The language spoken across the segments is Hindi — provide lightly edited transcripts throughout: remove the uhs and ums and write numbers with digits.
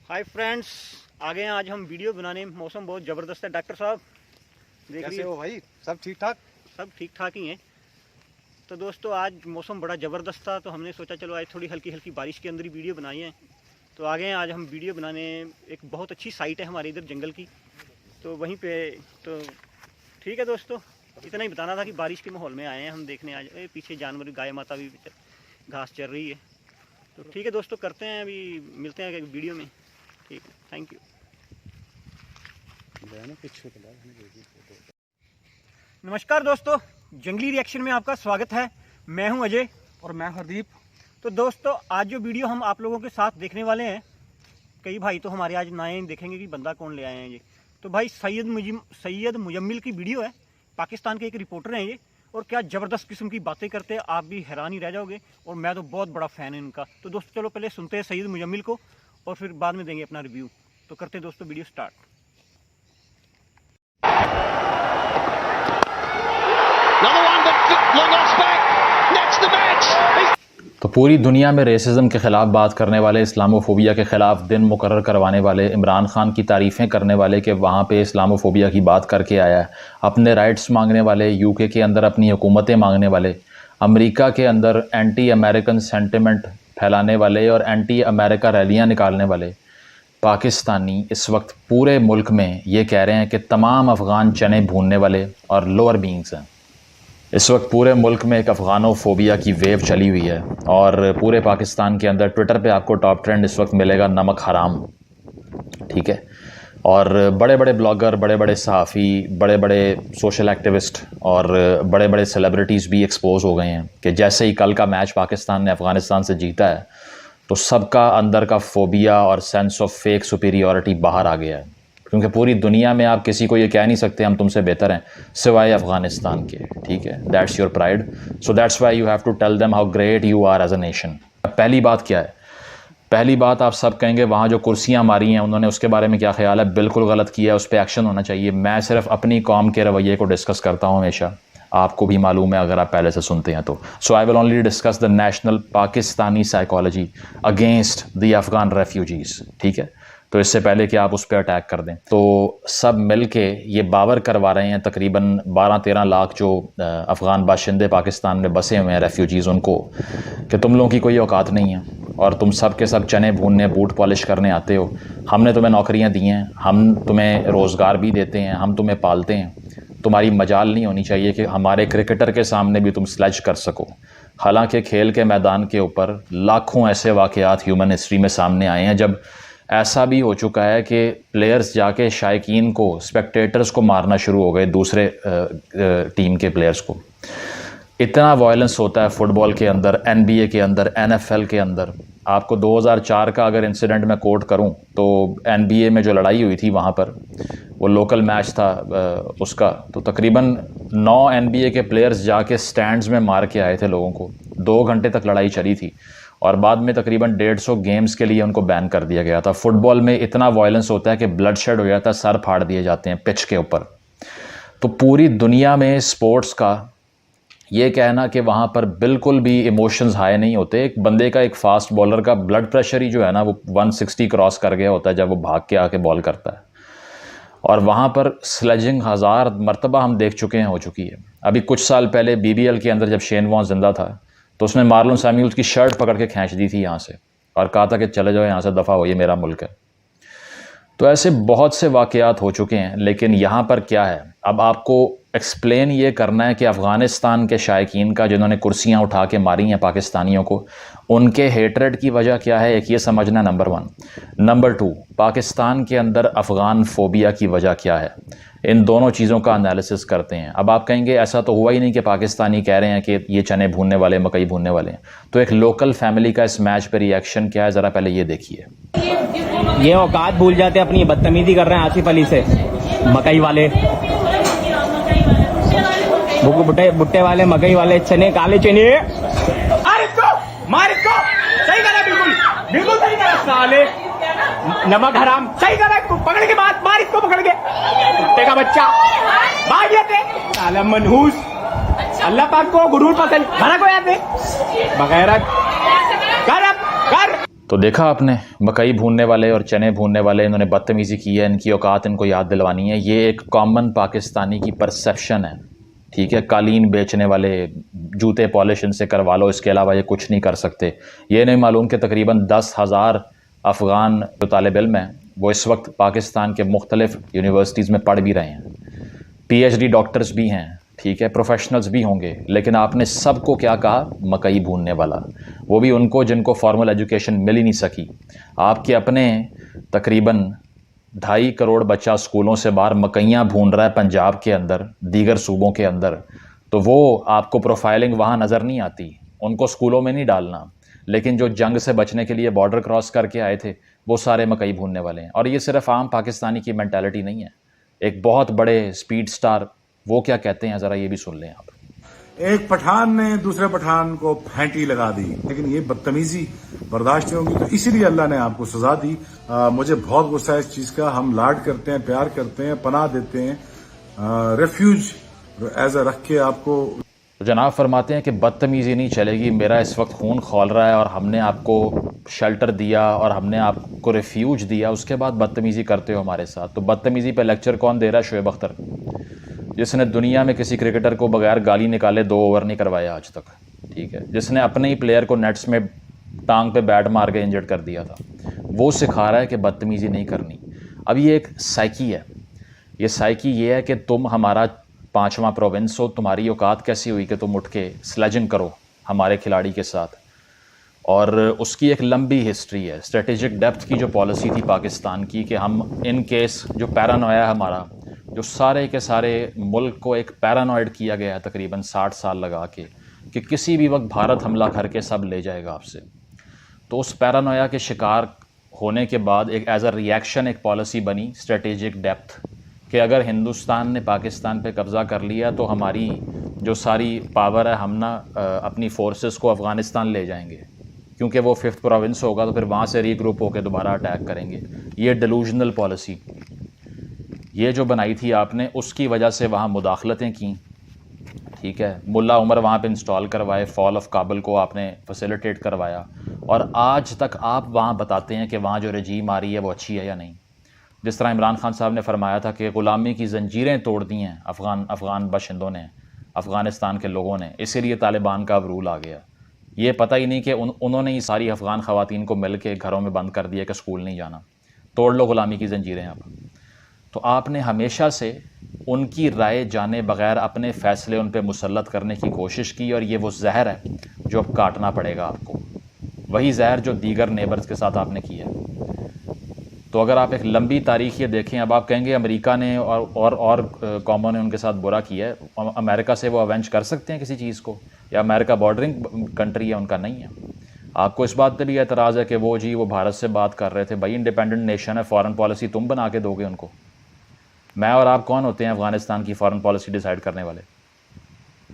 हाय फ्रेंड्स, आ गए हैं आज हम वीडियो बनाने। मौसम बहुत ज़बरदस्त है। डॉक्टर साहब देख कैसे हो भाई? सब ठीक ठाक? सब ठीक ठाक ही हैं। तो दोस्तों आज मौसम बड़ा ज़बरदस्त था, तो हमने सोचा चलो आज थोड़ी हल्की हल्की बारिश के अंदर ही वीडियो बनाई है। तो आ गए हैं आज हम वीडियो बनाने। एक बहुत अच्छी साइट है हमारे इधर जंगल की, तो वहीं पे तो ठीक है दोस्तों, इतना ही बताना था कि बारिश के माहौल में आए हैं हम देखने। आज पीछे जानवर गाय माता भी घास चर रही है। तो ठीक है दोस्तों, करते हैं, अभी मिलते हैं वीडियो में। ठीक है, थैंक यू। नमस्कार दोस्तों, जंगली रिएक्शन में आपका स्वागत है। मैं हूं अजय और मैं हरदीप। तो दोस्तों आज जो वीडियो हम आप लोगों के साथ देखने वाले हैं, कई भाई तो हमारे आज नए देखेंगे कि बंदा कौन ले आए हैं ये। तो भाई सैयद मुजम्मिल की वीडियो है। पाकिस्तान के एक रिपोर्टर हैं ये, और क्या ज़बरदस्त किस्म की बातें करते हैं, आप भी हैरान ही रह जाओगे। और मैं तो बहुत बड़ा फ़ैन है इनका। तो दोस्तों चलो पहले सुनते हैं सैयद मुजम्मिल को, और फिर बाद में देंगे अपना रिव्यू। तो करते हैं दोस्तों वीडियो स्टार्ट। तो पूरी दुनिया में रेसिज्म के ख़िलाफ़ बात करने वाले, इस्लामोफोबिया के ख़िलाफ़ दिन मुकर्रर करवाने वाले, इमरान खान की तारीफ़ें करने वाले कि वहाँ पे इस्लामोफोबिया की बात करके आया है, अपने राइट्स मांगने वाले, यूके के अंदर अपनी हुकूमतें मांगने वाले, अमेरिका के अंदर एंटी अमेरिकन सेंटिमेंट फैलाने वाले और एंटी अमेरिका रैलियाँ निकालने वाले पाकिस्तानी इस वक्त पूरे मुल्क में ये कह रहे हैं कि तमाम अफ़गान चने भूनने वाले और लोअर बींग्स हैं। इस वक्त पूरे मुल्क में एक अफ़गानोफोबिया की वेव चली हुई है, और पूरे पाकिस्तान के अंदर ट्विटर पे आपको टॉप ट्रेंड इस वक्त मिलेगा नमक हराम, ठीक है। और बड़े बड़े ब्लॉगर, बड़े बड़े सहाफ़ी, बड़े बड़े सोशल एक्टिविस्ट और बड़े बड़े सेलिब्रिटीज़ भी एक्सपोज हो गए हैं कि जैसे ही कल का मैच पाकिस्तान ने अफ़गानिस्तान से जीता है तो सबका अंदर का फोबिया और सेंस ऑफ फेक सुपीरियॉरिटी बाहर आ गया है, क्योंकि पूरी दुनिया में आप किसी को ये कह नहीं सकते हम तुमसे बेहतर हैं सिवाय अफ़गानिस्तान के, ठीक है। That's your pride, so that's why you have to tell them how great you are as a nation. पहली बात क्या है? पहली बात आप सब कहेंगे वहाँ जो कुर्सियाँ मारी हैं उन्होंने, उसके बारे में क्या ख्याल है? बिल्कुल गलत किया है, उस पर एक्शन होना चाहिए। मैं सिर्फ अपनी कौम के रवैये को डिस्कस करता हूँ हमेशा, आपको भी मालूम है अगर आप पहले से सुनते हैं तो। So I will only discuss the national Pakistani psychology against the Afghan refugees, ठीक है। तो इससे पहले कि आप उस पर अटैक कर दें, तो सब मिल के ये बावर करवा रहे हैं तकरीबन 12-13 लाख जो अफ़गान बाशिंदे पाकिस्तान में बसे हुए हैं, रेफ्यूजीज़, उनको कि तुम लोगों की कोई औकात नहीं है और तुम सब के सब चने भूनने, बूट पॉलिश करने आते हो। हमने तुम्हें नौकरियां दी हैं, हम तुम्हें रोज़गार भी देते हैं, हम तुम्हें पालते हैं। तुम्हारी मजाल नहीं होनी चाहिए कि हमारे क्रिकेटर के सामने भी तुम स्लेज कर सको। हालांकि खेल के मैदान के ऊपर लाखों ऐसे वाक़यात ह्यूमन हिस्ट्री में सामने आए हैं जब ऐसा भी हो चुका है कि प्लेयर्स जाके शायकीन को, स्पेक्टेटर्स को मारना शुरू हो गए, दूसरे टीम के प्लेयर्स को। इतना वायलेंस होता है फुटबॉल के अंदर, NBA के अंदर, NFL के अंदर। आपको 2004 का अगर इंसिडेंट मैं कोट करूं तो NBA में जो लड़ाई हुई थी वहाँ पर, वो लोकल मैच था उसका, तो तकरीबन 9 NBA के प्लेयर्स जाके स्टैंड्स में मार के आए थे लोगों को। 2 घंटे तक लड़ाई चली थी और बाद में तकरीबन 150 गेम्स के लिए उनको बैन कर दिया गया था। फुटबॉल में इतना वायलेंस होता है कि ब्लड शेड हो जाता है, सर फाड़ दिए जाते हैं पिच के ऊपर। तो पूरी दुनिया में स्पोर्ट्स का ये कहना कि वहाँ पर बिल्कुल भी इमोशंस हाई नहीं होते। एक बंदे का, एक फास्ट बॉलर का ब्लड प्रेशर ही जो है ना वो 160 क्रॉस कर गया होता है जब वो भाग के आके बॉल करता है। और वहाँ पर स्लेजिंग 1000 मरतबा हम देख चुके हैं, हो चुकी है। अभी कुछ साल पहले BBL के अंदर जब शेन वॉर्न जिंदा था तो उसने मार्लन सैमुअल्स की शर्ट पकड़ के खींच दी थी यहाँ से और कहा था कि चले जाओ यहाँ से, दफ़ा हो, ये मेरा मुल्क है। तो ऐसे बहुत से वाक़यात हो चुके हैं। लेकिन यहाँ पर क्या है, अब आपको एक्सप्लेन ये करना है कि अफ़गानिस्तान के शायकीन का, जिन्होंने कुर्सियाँ उठा के मारी हैं पाकिस्तानियों को, उनके हेट्रेड की वजह क्या है, एक ये समझना, नंबर 1। नंबर 2, पाकिस्तान के अंदर अफ़गान फोबिया की वजह क्या है। इन दोनों चीज़ों का एनालिसिस करते हैं। अब आप कहेंगे ऐसा तो हुआ ही नहीं कि पाकिस्तानी कह रहे हैं कि ये चने भूनने वाले, मकई भूनने वाले हैं। तो एक लोकल फैमिली का इस मैच पर रिएक्शन क्या है, ज़रा पहले ये देखिए। ये औकात भूल जाते, अपनी बदतमीजी कर रहे हैं आसिफ अली से। मकई वाले, भुट्टे वाले, मकई वाले, चने, काले चने। अरे इसको मार, इसको सही करा, बिल्कुल बिल्कुल सही करा। साले नमक हराम, सही करा, इसको पकड़ के मार, इसको पकड़ के। कुत्ते का बच्चा भाग गया थे, साला मनहूस। अल्लाह पाक को गुरूर पसंद, घरा को याद है बगैर कर। तो देखा आपने, मकई भूनने वाले और चने भूनने वाले इन्होंने बदतमीज़ी की है, इनकी औकात इनको याद दिलवानी है। ये एक कॉमन पाकिस्तानी की परसेप्शन है, ठीक है। कालीन बेचने वाले, जूते पॉलिश इनसे करवा लो, इसके अलावा ये कुछ नहीं कर सकते। ये नहीं मालूम कि तकरीबन 10,000 अफ़गान जो तालिब इल्म हैं वो इस वक्त पाकिस्तान के मुख्तलिफ़ यूनिवर्सिटीज़ में पढ़ भी रहे हैं, PhD डॉक्टर्स भी हैं, ठीक है, प्रोफेशनल्स भी होंगे। लेकिन आपने सबको क्या कहा? मकई भूनने वाला। वो भी उनको जिनको फॉर्मल एजुकेशन मिल ही नहीं सकी। आपके अपने तकरीबन 2.5 करोड़ बच्चा स्कूलों से बाहर मकइयाँ भून रहा है पंजाब के अंदर, दीगर सूबों के अंदर, तो वो आपको प्रोफाइलिंग वहाँ नज़र नहीं आती। उनको स्कूलों में नहीं डालना, लेकिन जो जंग से बचने के लिए बॉर्डर क्रॉस करके आए थे वो सारे मकई भूनने वाले हैं। और ये सिर्फ आम पाकिस्तानी की मेंटालिटी नहीं है, एक बहुत बड़े स्पीड स्टार वो क्या कहते हैं ज़रा ये भी सुन लें आप। एक पठान ने दूसरे पठान को फेंटी लगा दी, लेकिन ये बदतमीजी बर्दाश्त नहीं होगी, तो इसीलिए अल्लाह ने आपको सजा दी। मुझे बहुत गुस्सा है इस चीज का। हम लाड करते हैं, प्यार करते हैं, पनाह देते हैं, रेफ्यूज एज अ रख के आपको। तो जनाब फरमाते हैं कि बदतमीज़ी नहीं चलेगी, मेरा इस वक्त खून खौल रहा है और हमने आपको शेल्टर दिया और हमने आपको रिफ्यूज दिया, उसके बाद बदतमीज़ी करते हो हमारे साथ। तो बदतमीज़ी पे लेक्चर कौन दे रहा है? शोएब अख्तर, जिसने दुनिया में किसी क्रिकेटर को बगैर गाली निकाले 2 ओवर नहीं करवाया आज तक, ठीक है, जिसने अपने ही प्लेयर को नेट्स में टांग पे बैट मार के इंजर्ड कर दिया था, वो सिखा रहा है कि बदतमीज़ी नहीं करनी। अब ये एक साइकी है, ये साइकी ये है कि तुम हमारा 5वां प्रोविंस हो, तुम्हारी औकात कैसी हुई कि तुम उठ के स्लेजिंग करो हमारे खिलाड़ी के साथ। और उसकी एक लंबी हिस्ट्री है। स्ट्रेटेजिक डेप्थ की जो पॉलिसी थी पाकिस्तान की कि हम इन केस जो पैरानोया हमारा, जो सारे के सारे मुल्क को एक पैरानॉइड किया गया है तकरीबन 60 साल लगा के कि किसी भी वक्त भारत हमला करके सब ले जाएगा आपसे। तो उस पैरानोया के शिकार होने के बाद एक एज अ रिएक्शन एक पॉलिसी बनी स्ट्रेटेजिक डेप्थ कि अगर हिंदुस्तान ने पाकिस्तान पे कब्ज़ा कर लिया तो हमारी जो सारी पावर है हम ना अपनी फोर्सेस को अफ़गानिस्तान ले जाएंगे, क्योंकि वो 5th प्रोविंस होगा तो फिर वहाँ से रीग्रुप होकर दोबारा अटैक करेंगे। ये डिलूजनल पॉलिसी ये जो बनाई थी आपने, उसकी वजह से वहाँ मुदाखलतें की, ठीक है, मुल्ला उमर वहाँ पे इंस्टॉल करवाए, फॉल ऑफ काबुल को आपने फैसिलिटेट करवाया, और आज तक आप वहाँ बताते हैं कि वहाँ जो रजीम आ रही है वो अच्छी है या नहीं। जिस तरह इमरान खान साहब ने फरमाया था कि ग़ुलामी की ज़ंजीरें तोड़ दी हैं अफ़गान बाशिंदों ने, अफ़गानिस्तान के लोगों ने, इसीलिए तालिबान का अब रूल आ गया। ये पता ही नहीं कि उन्होंने ही सारी अफ़गान ख़वातीन को मिल के घरों में बंद कर दिया कि स्कूल नहीं जाना, तोड़ लो ग़ुलामी की ज़ंजीरें अब। तो आपने हमेशा से उनकी राय जाने बग़ैर अपने फ़ैसले उन पर मुसल्लत करने की कोशिश की, और ये वो जहर है जो अब काटना पड़ेगा आपको, वही जहर जो दीगर नेबर्स के साथ आपने किया। तो अगर आप एक लंबी तारीख ये देखें, अब आप कहेंगे अमेरिका ने और कौमों ने उनके साथ बुरा किया है, अमेरिका से वो अवेंज कर सकते हैं किसी चीज़ को, या अमेरिका बॉर्डरिंग कंट्री है, उनका नहीं है। आपको इस बात पर भी एतराज़ है कि वो भारत से बात कर रहे थे, भाई इंडिपेंडेंट नेशन है, फ़ॉरेन पॉलिसी तुम बना के दोगे उनको। मैं और आप कौन होते हैं अफ़गानिस्तान की फ़ॉरेन पॉलिसी डिसाइड करने वाले?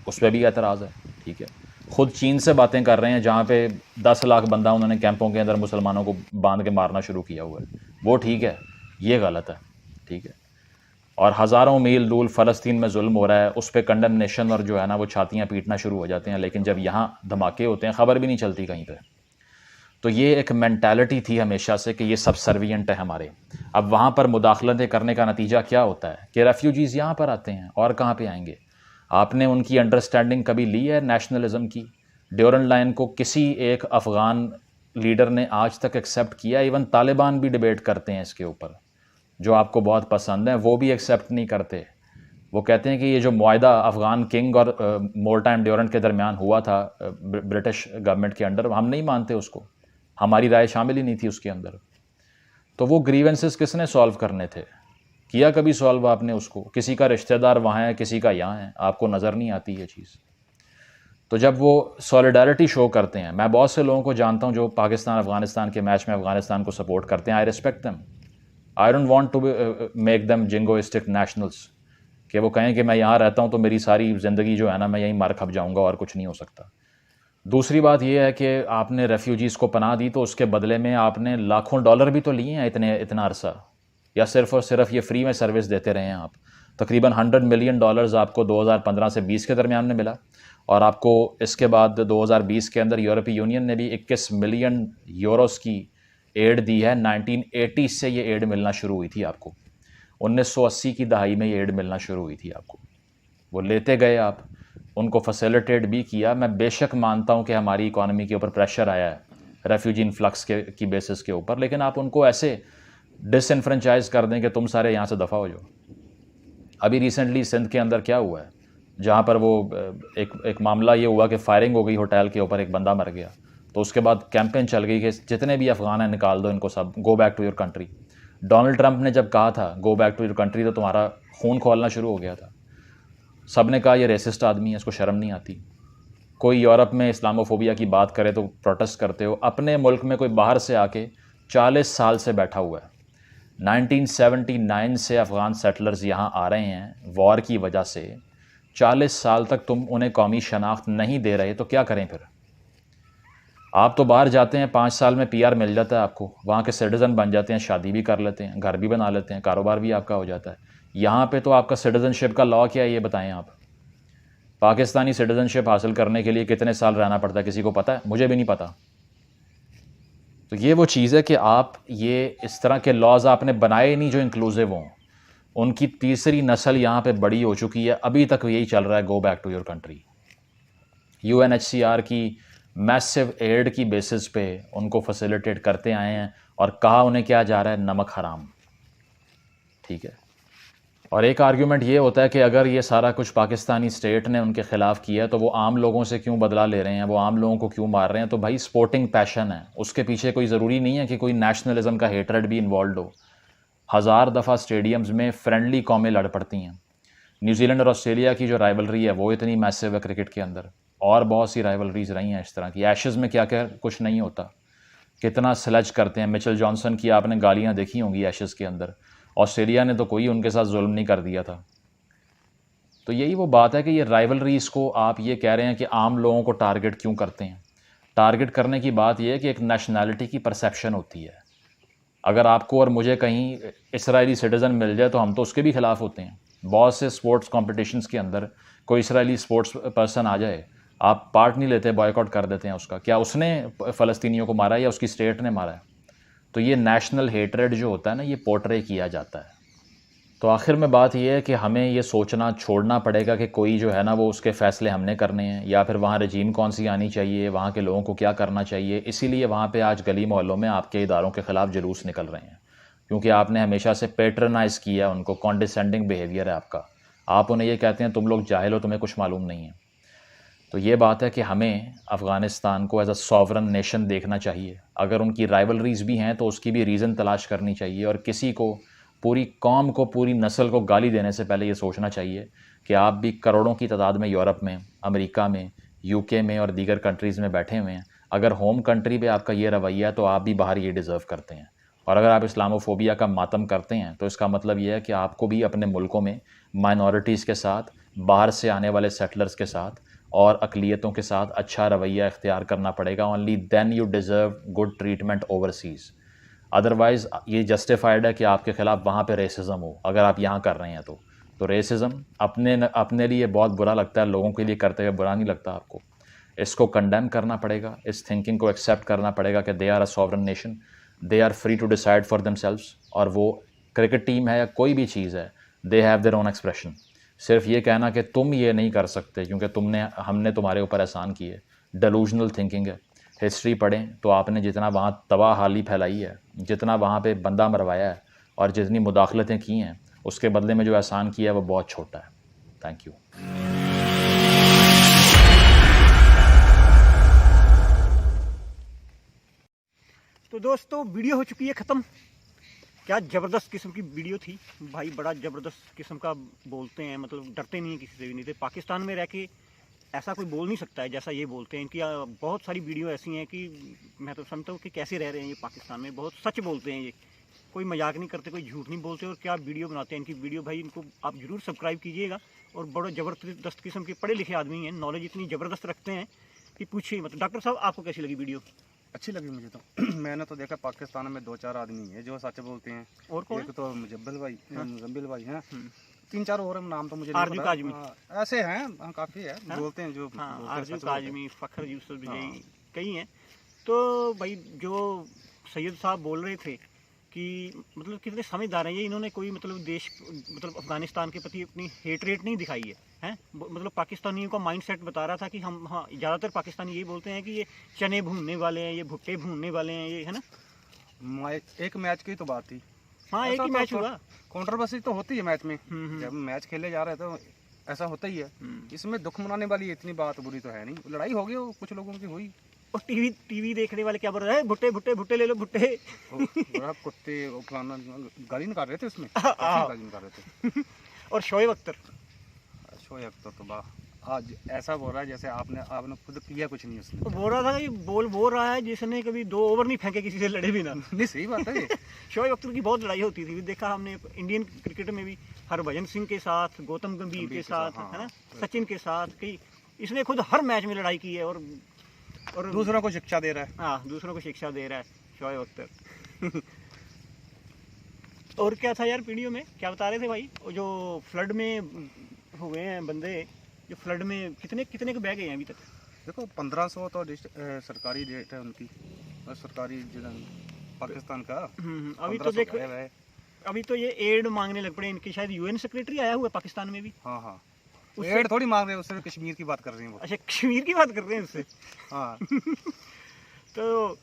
उस पर भी एतराज़ है, ठीक है। ख़ुद चीन से बातें कर रहे हैं जहाँ पे 10 लाख बंदा उन्होंने कैंपों के अंदर मुसलमानों को बांध के मारना शुरू किया हुआ है, वो ठीक है, ये गलत है, ठीक है। और हज़ारों मील दूर फ़लस्तीन में जुल्म हो रहा है, उस पर कंडमनेशन और जो है ना वो छातियाँ पीटना शुरू हो जाते हैं, लेकिन जब यहाँ धमाके होते हैं ख़बर भी नहीं चलती कहीं पर। तो ये एक मेंटालिटी थी हमेशा से कि ये सबसर्विएंट है हमारे। अब वहाँ पर मुदाखलतें करने का नतीजा क्या होता है कि रेफ्यूजीज़ यहाँ पर आते हैं, और कहाँ पे आएंगे? आपने उनकी अंडरस्टैंडिंग कभी ली है नेशनलिज्म की? ड्यूरेंट लाइन को किसी एक अफ़गान लीडर ने आज तक एक्सेप्ट किया? इवन तालिबान भी डिबेट करते हैं इसके ऊपर, जो आपको बहुत पसंद है, वो भी एक्सेप्ट नहीं करते। वो कहते हैं कि ये जो मुआहदा अफ़गान किंग और मोरटाइम ड्यूरेंट के दरमियान हुआ था ब्रिटिश गवर्नमेंट के अंडर, हम नहीं मानते उसको, हमारी राय शामिल ही नहीं थी उसके अंदर। तो वो ग्रीवेंसेस किसने सॉल्व करने थे? किया कभी सॉल्व आपने उसको? किसी का रिश्तेदार वहाँ है, किसी का यहाँ है, आपको नज़र नहीं आती ये चीज़। तो जब वो सॉलिडारिटी शो करते हैं, मैं बहुत से लोगों को जानता हूँ जो पाकिस्तान अफ़गानिस्तान के मैच में अफ़गानिस्तान को सपोर्ट करते हैं, I respect them, I don't want to make them jingoistic nationals, कि वो कहें कि मैं यहाँ रहता हूँ तो मेरी सारी ज़िंदगी जो है ना मैं यहीं मर खप जाऊँगा और कुछ नहीं हो सकता। दूसरी बात यह है कि आपने रेफ्यूजीज़ को पनाह दी, तो उसके बदले में आपने लाखों डॉलर भी तो लिए हैं इतना अरसा, या सिर्फ़ और सिर्फ ये फ्री में सर्विस देते रहे हैं आप? तकरीबन $100 मिलियन आपको 2015 से 20 के दरमियान में मिला, और आपको इसके बाद 2020 के अंदर यूरोपीय यूनियन ने भी 21 मिलियन यूरोस की एड दी है। 1980 से ये एड मिलना शुरू हुई थी आपको, 1980 की दहाई में ये एड मिलना शुरू हुई थी आपको। वो लेते गए आप, उनको फैसिलिटेट भी किया। मैं बेशक मानता हूँ कि हमारी इकॉनमी के ऊपर प्रेशर आया है रेफ्यूजी इन्फ्लक्स की बेसिस के ऊपर, लेकिन आप उनको ऐसे डिसइनफ्रेंचाइज कर दें कि तुम सारे यहाँ से दफ़ा हो जाओ। अभी रिसेंटली सिंध के अंदर क्या हुआ है, जहाँ पर वो एक मामला ये हुआ कि फायरिंग हो गई होटल के ऊपर, एक बंदा मर गया, तो उसके बाद कैंपेन चल गई कि जितने भी अफ़गान हैं निकाल दो इनको सब, go back to your country. Donald Trump ने जब कहा था go back to your country तो तुम्हारा खून खोलना शुरू हो गया था। सब ने कहा ये रेसिस्ट आदमी है, इसको शर्म नहीं आती। कोई यूरोप में इस्लामोफोबिया की बात करे तो प्रोटेस्ट करते हो, अपने मुल्क में कोई बाहर से आके 40 साल से बैठा हुआ है। 1979 से अफ़गान सेटलर्स यहाँ आ रहे हैं वॉर की वजह से, 40 साल तक तुम उन्हें कौमी शनाख्त नहीं दे रहे तो क्या करें फिर? आप तो बाहर जाते हैं, 5 साल में PR मिल जाता है आपको, वहाँ के सिटीज़न बन जाते हैं, शादी भी कर लेते हैं, घर भी बना लेते हैं, कारोबार भी आपका हो जाता है। यहाँ पे तो आपका सिटीज़नशिप का लॉ क्या है ये बताएं आप। पाकिस्तानी सिटीज़नशिप हासिल करने के लिए कितने साल रहना पड़ता है किसी को पता है? मुझे भी नहीं पता। तो ये वो चीज़ है कि आप ये इस तरह के लॉज आपने बनाए नहीं जो इंक्लूसिव हों। उनकी तीसरी नस्ल यहाँ पे बड़ी हो चुकी है, अभी तक यही चल रहा है, go back to your country. UNHCR की मैसिव एड की बेसिस पे उनको फैसिलिटेट करते आए हैं और कहा उन्हें क्या जा रहा है, नमक हराम। ठीक है। और एक आर्ग्यूमेंट ये होता है कि अगर ये सारा कुछ पाकिस्तानी स्टेट ने उनके ख़िलाफ़ किया है तो वो आम लोगों से क्यों बदला ले रहे हैं, वो आम लोगों को क्यों मार रहे हैं? तो भाई स्पोर्टिंग पैशन है, उसके पीछे कोई ज़रूरी नहीं है कि कोई नेशनलिज्म का हेटरेड भी इन्वॉल्व हो। 1000 दफ़ा स्टेडियम्स में फ्रेंडली कौमें लड़ पड़ती हैं। न्यूजीलैंड और ऑस्ट्रेलिया की जो राइवलरी है वो इतनी मैसिव है क्रिकेट के अंदर, और बहुत सी राइवलरीज रही हैं इस तरह की। एशेज़ में क्या क्या कुछ नहीं होता, कितना स्लेज करते हैं। मिचेल जॉनसन की आपने गालियाँ देखी होंगी एशेज़ के अंदर। ऑस्ट्रेलिया ने तो कोई उनके साथ जुल्म नहीं कर दिया था। तो यही वो बात है कि ये राइवलरीज़ को आप ये कह रहे हैं कि आम लोगों को टारगेट क्यों करते हैं। टारगेट करने की बात यह है कि एक नेशनैलिटी की परसेप्शन होती है। अगर आपको और मुझे कहीं इसराइली सिटीज़न मिल जाए तो हम तो उसके भी ख़िलाफ़ होते हैं। बहुत से स्पोर्ट्स कॉम्पिटिशन्स के अंदर कोई इसराइली स्पोर्ट्स पर्सन आ जाए, आप पार्ट नहीं लेते, बॉयकॉट कर देते हैं उसका। क्या उसने फ़लस्तीनियों को मारा है या उसकी स्टेट ने मारा है? तो ये नेशनल हेटरेड जो होता है ना, ये पोर्ट्रे किया जाता है। तो आखिर में बात यह है कि हमें ये सोचना छोड़ना पड़ेगा कि कोई जो है ना वो उसके फ़ैसले हमने करने हैं, या फिर वहाँ रजीम कौन सी आनी चाहिए, वहाँ के लोगों को क्या करना चाहिए। इसीलिए वहाँ पे आज गली मोहल्लों में आपके इदारों के ख़िलाफ़ जुलूस निकल रहे हैं, क्योंकि आपने हमेशा से पैट्रनाइज़ किया उनको। कॉन्डिसेंडिंग बिहेवियर है आपका। आप उन्हें ये कहते हैं तुम लोग जाहिल हो, तुम्हें कुछ मालूम नहीं है। तो ये बात है कि हमें अफ़गानिस्तान को एज अ सॉवरन नेशन देखना चाहिए। अगर उनकी राइवलरीज़ भी हैं तो उसकी भी रीज़न तलाश करनी चाहिए, और किसी को, पूरी कौम को, पूरी नस्ल को गाली देने से पहले ये सोचना चाहिए कि आप भी करोड़ों की तादाद में यूरोप में, अमेरिका में, UK में और दीगर कंट्रीज़ में बैठे हुए हैं। अगर होम कंट्री पे आपका ये रवैया है तो आप भी बाहर ये डिज़र्व करते हैं। और अगर आप इस्लामोफोबिया का मातम करते हैं तो इसका मतलब ये है कि आपको भी अपने मुल्कों में माइनॉरिटीज़ के साथ, बाहर से आने वाले सेटलर्स के साथ और अक़लियतों के साथ अच्छा रवैया इख्तियार करना पड़ेगा। Only then you deserve good treatment overseas. Otherwise ये जस्टिफाइड है कि आपके ख़िलाफ़ वहाँ पे रेसिज्म हो, अगर आप यहाँ कर रहे हैं तो रेसिज्म अपने लिए बहुत बुरा लगता है, लोगों के लिए करते हुए बुरा नहीं लगता आपको। इसको कंडेम करना पड़ेगा, इस थिंकिंग को एक्सेप्ट करना पड़ेगा कि they are a sovereign nation, they are free to decide for themselves. और वो क्रिकेट टीम है या कोई भी चीज़ है, they have their own expression. सिर्फ ये कहना कि तुम ये नहीं कर सकते क्योंकि हमने तुम्हारे ऊपर एहसान किए, डेलूजनल थिंकिंग है। हिस्ट्री पढ़ें तो आपने जितना वहाँ तबाह हाली फैलाई है, जितना वहाँ पे बंदा मरवाया है और जितनी मुदाखलतें की हैं, उसके बदले में जो एहसान किया है वो बहुत छोटा है। Thank you. तो दोस्तों वीडियो हो चुकी है ख़त्म। क्या ज़बरदस्त किस्म की वीडियो थी भाई, बड़ा ज़बरदस्त किस्म का बोलते हैं, मतलब डरते नहीं हैं किसी से भी। नहीं थे पाकिस्तान में रह के ऐसा कोई बोल नहीं सकता है जैसा ये बोलते हैं। इनकी बहुत सारी वीडियो ऐसी हैं कि मैं तो समझता हूँ कि कैसे रह रहे हैं ये पाकिस्तान में। बहुत सच बोलते हैं ये, कोई मजाक नहीं करते, कोई झूठ नहीं बोलते। और क्या वीडियो बनाते हैं इनकी वीडियो भाई, इनको आप ज़रूर सब्सक्राइब कीजिएगा। और बड़ा ज़बरदस्त किस्म के पढ़े लिखे आदमी हैं, नॉलेज इतनी ज़बरदस्त रखते हैं कि पूछिए मत। डॉक्टर साहब आपको कैसी लगी वीडियो? अच्छी लगी मुझे तो। मैंने तो देखा पाकिस्तान में 2-4 आदमी हैं जो सच बोलते हैं। और कौन? एक तो मुजम्बिल भाई हैं, 3-4 और नाम तो मुझे नहीं आरजू पता। काजमी। ऐसे हैं, काफी है, हाँ? बोलते हैं जो हाँ, बोलते हैं, आरजू सच बोलते हैं। काजमी, फखर यूसुफ हाँ। यही कई हैं। तो भाई जो सैयद साहब बोल रहे थे कि मतलब कितने समझदार हैं ये, इन्होंने कोई मतलब देश मतलब अफगानिस्तान के प्रति अपनी हेट रेट नहीं दिखाई है, हैं? मतलब पाकिस्तानियों का माइंडसेट बता रहा था कि हम, हाँ ज़्यादातर पाकिस्तानी यही बोलते हैं कि ये चने भूनने वाले हैं, ये भुट्टे भूनने वाले हैं, ये है ना। एक मैच की तो बात थी। हाँ, एक ऐसा ही तो मैच हुआ। कंट्रोवर्सी तो होती है मैच में, हम्म। जब मैच खेले जा रहे हैं तो ऐसा होता ही है। हम्म। इसमें दुख मनाने वाली इतनी बात बुरी तो है नहीं, लड़ाई हो गई वो कुछ लोगों की हुई। और टीवी देखने वाले क्या बोल रहे हैं, भुट्टे भुट्टे भुट्टे ले लो भुट्टे। वो बड़ा कुत्ते वो फलाना गाली निकाल रहे थे उसमें, हाँ। ऐसी गाली निकाल रहे थे। और शोएब अख्तर शोएब अख्तर तो वाह, आज ऐसा बोल रहा है जैसे आपने खुद किया कुछ नहीं उसने। तो बोल रहा था कि बोल रहा है जिसने कभी 2 ओवर नहीं फेंके किसी से लड़े भी ना। नहीं सही बात है ये। शोएब अख्तर की बहुत लड़ाई होती थी, देखा हमने इंडियन क्रिकेट में भी, हरभजन सिंह के साथ, गौतम गंभीर के साथ, हाँ, है ना, हाँ। सचिन के साथ, कई इसने खुद हर मैच में लड़ाई की है। और दूसरों को शिक्षा दे रहा है। हाँ, दूसरों को शिक्षा दे रहा है शोएब अख्तर। और क्या था यार वीडियो में, क्या बता रहे थे भाई, वो जो फ्लड में हुए हैं बंदे, जो फ्लड में कितने के बह गए हैं अभी तक? देखो 1500 तो सरकारी रेट है उनकी, और सरकारी पाकिस्तान का। अभी तो 1500 देख, गायब है। अभी तो ये एड मांगने लग पड़े इनके, शायद यूएन सेक्रेटरी आया हुआ है पाकिस्तान में भी। हाँ हाँ, उससे- रेट थोड़ी मांग रहे हैं, उससे कश्मीर की बात कर रही हैं वो। अच्छा, कश्मीर की बात कर रहे हैं उससे। हाँ तो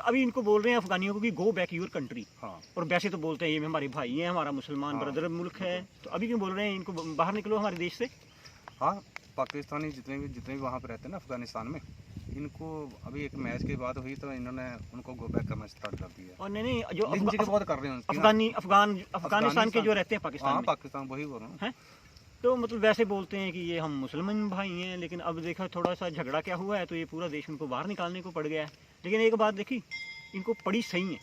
अभी इनको बोल रहे हैं अफगानियों को कि गो बैक योर कंट्री। हाँ, और वैसे तो बोलते हैं ये हमारे भाई हैं, हमारा मुसलमान हाँ। ब्रदर मुल्क है, तो अभी क्यों बोल रहे हैं इनको बाहर निकलो हमारे देश से? हाँ पाकिस्तानी जितने भी वहाँ पे रहते हैं ना अफगानिस्तान में, इनको अभी एक मैच की बात हुई तो इन्होंने उनको गो बैक करना स्टार्ट कर दिया। और नहीं जो लिंच के बहुत कर रहे हैं उसकी ना। अफगानिस्तान के जो रहते हैं पाकिस्तान हाँ में, पाकिस्तान, वही बोल रहा हूँ। हैं? तो मतलब वैसे बोलते हैं कि ये हम मुसलमान भाई हैं, लेकिन अब देखा थोड़ा सा झगड़ा क्या हुआ है तो ये पूरा देश उनको बाहर निकालने को पड़ गया है। लेकिन एक बात देखी, इनको पड़ी सही है,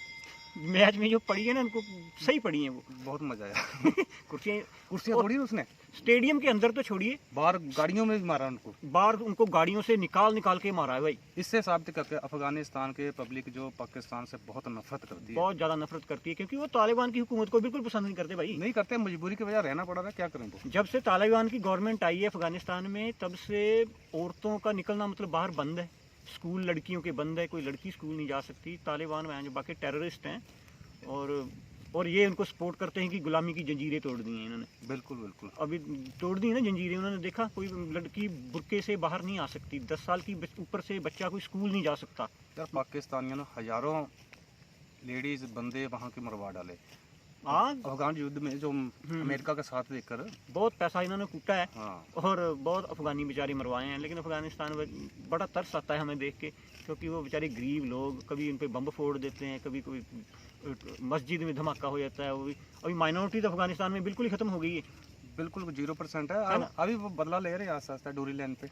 मैच में जो पड़ी है ना उनको सही पड़ी है वो। बहुत मजा आया। कुर्सियाँ और- तोड़ी उसने, स्टेडियम के अंदर तो छोड़िए, बाहर गाड़ियों में भी मारा उनको। बाहर उनको गाड़ियों से निकाल के मारा है भाई। इससे साबित करके अफगानिस्तान के पब्लिक जो पाकिस्तान से बहुत नफरत करती है। बहुत ज़्यादा नफरत करती है, क्योंकि वो तालिबान की हुकूमत को बिल्कुल पसंद नहीं करते भाई। नहीं करते, मजबूरी की वजह रहना पड़ा था, क्या करें वो। जब से तालिबान की गवर्नमेंट आई है अफगानिस्तान में, तब से औरतों का निकलना मतलब बाहर बंद है, स्कूल लड़कियों के बंद है, कोई लड़की स्कूल नहीं जा सकती। तालिबान में जो बाकी टेररिस्ट हैं, और ये उनको सपोर्ट करते हैं कि गुलामी की जंजीरें तोड़ दी हैं इन्होंने। बिल्कुल बिल्कुल, अभी तोड़ दी ना जंजीरें उन्होंने, देखा कोई लड़की बुर्के से बाहर नहीं आ सकती, 10 साल की ऊपर से बच्चा कोई स्कूल नहीं जा सकता। यार पाकिस्तानियों ने हजारों लेडीज बंदे वहाँ के मरवा डाले हाँ, अफगान युद्ध में, जो अमेरिका का साथ देकर। बहुत पैसा इन्होंने कूटा है हाँ और बहुत अफगानी बेचारे मरवाए हैं। लेकिन अफगानिस्तान में बड़ा तरस आता है हमें देख के, क्योंकि वो बेचारे गरीब लोग, कभी उन पे बम फोड़ देते हैं, कभी कोई मस्जिद में धमाका हो जाता है। वो भी अभी माइनॉरिटी तो अफगानिस्तान में बिल्कुल ही खत्म हो गई है। बिल्कुल 0% है। है ना? अभी वो बदला ले रहे हैं आस्ते आस्ते डोरी लाइन पे।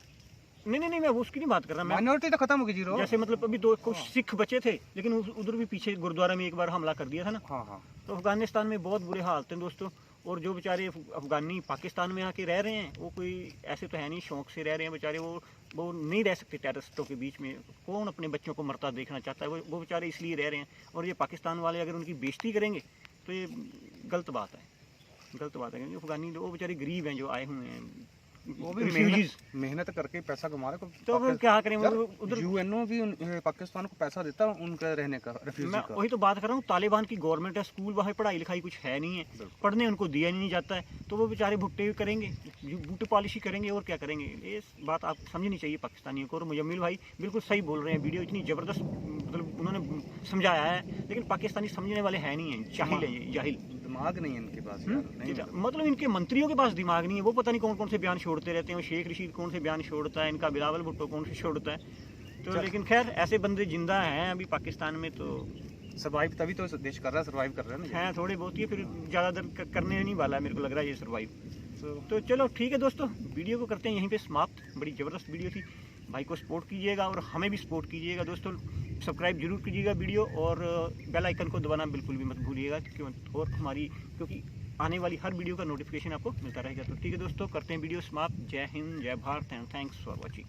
नहीं, मैं उसकी नहीं बात कर रहा। मैं माइनॉरिटी तो खत्म होगी, 0। जैसे मतलब अभी 2 कुछ सिख बचे थे, लेकिन उधर भी पीछे गुरुद्वारा में एक बार हमला कर दिया था ना। हाँ हाँ, तो अफगानिस्तान में बहुत बुरे हालत हैं दोस्तों। और जो बेचारे अफगानी पाकिस्तान में आके रह रहे हैं, वो कोई ऐसे तो है नहीं, शौक से रह रहे हैं बेचारे। वो नहीं रह सकते टेररिस्टों के बीच में। कौन अपने बच्चों को मरता देखना चाहता है? वो बेचारे इसलिए रह रहे हैं। और ये पाकिस्तान वाले अगर उनकी बेइज्जती करेंगे तो ये गलत बात है, क्योंकि अफगानी वो बेचारे गरीब हैं जो आए हुए हैं, वो भी refugees। मेहनत करके पैसा कमा रहे। तो वो क्या करें, वो उधर यूएनओ भी पाकिस्तान को पैसा देता है उनके रहने का, रिफ्यूजी मैं का। वही तो बात कर रहा हूँ। तालिबान की गवर्नमेंट है, स्कूल वहाँ पढ़ाई लिखाई कुछ है नहीं है, पढ़ने उनको दिया नहीं जाता है, तो वो बेचारे भुट्टे करेंगे, बूटे पॉलिशी करेंगे और क्या करेंगे। ये बात आप समझनी चाहिए पाकिस्तानियों को। और मुजम्मिल भाई बिल्कुल सही बोल रहे हैं, वीडियो इतनी ज़बरदस्त मतलब उन्होंने समझाया है, लेकिन पाकिस्तानी समझने वाले हैं नहीं हैं, जाहिल है ये, जाहिल। दिमाग नहीं है इनके पास यार, नहीं है। मतलब इनके मंत्रियों के पास दिमाग नहीं है, वो पता नहीं कौन कौन से बयान छोड़ते रहते हैं। वो शेख रशीद कौन से बयान छोड़ता है, इनका बिलावल भुट्टो कौन से छोड़ता है। तो लेकिन खैर ऐसे बंदे जिंदा हैं अभी पाकिस्तान में, तो सर्वाइव तभी तो देश कर रहा है, सर्वाइव कर रहा है ना। हैं थोड़े बहुत ही, फिर ज़्यादा देर करने नहीं वाला है मेरे को लग रहा है ये सर्वाइव। तो चलो ठीक है दोस्तों, वीडियो को करते हैं यहीं पे समाप्त। बड़ी ज़बरदस्त वीडियो थी, भाई को सपोर्ट कीजिएगा और हमें भी सपोर्ट कीजिएगा दोस्तों। सब्सक्राइब जरूर कीजिएगा वीडियो, और बेल आइकन को दबाना बिल्कुल भी मत भूलिएगा, क्योंकि आने वाली हर वीडियो का नोटिफिकेशन आपको मिलता रहेगा। तो ठीक है दोस्तों, करते हैं वीडियो समाप्त। जय हिंद, जय Bharat and thanks for watching.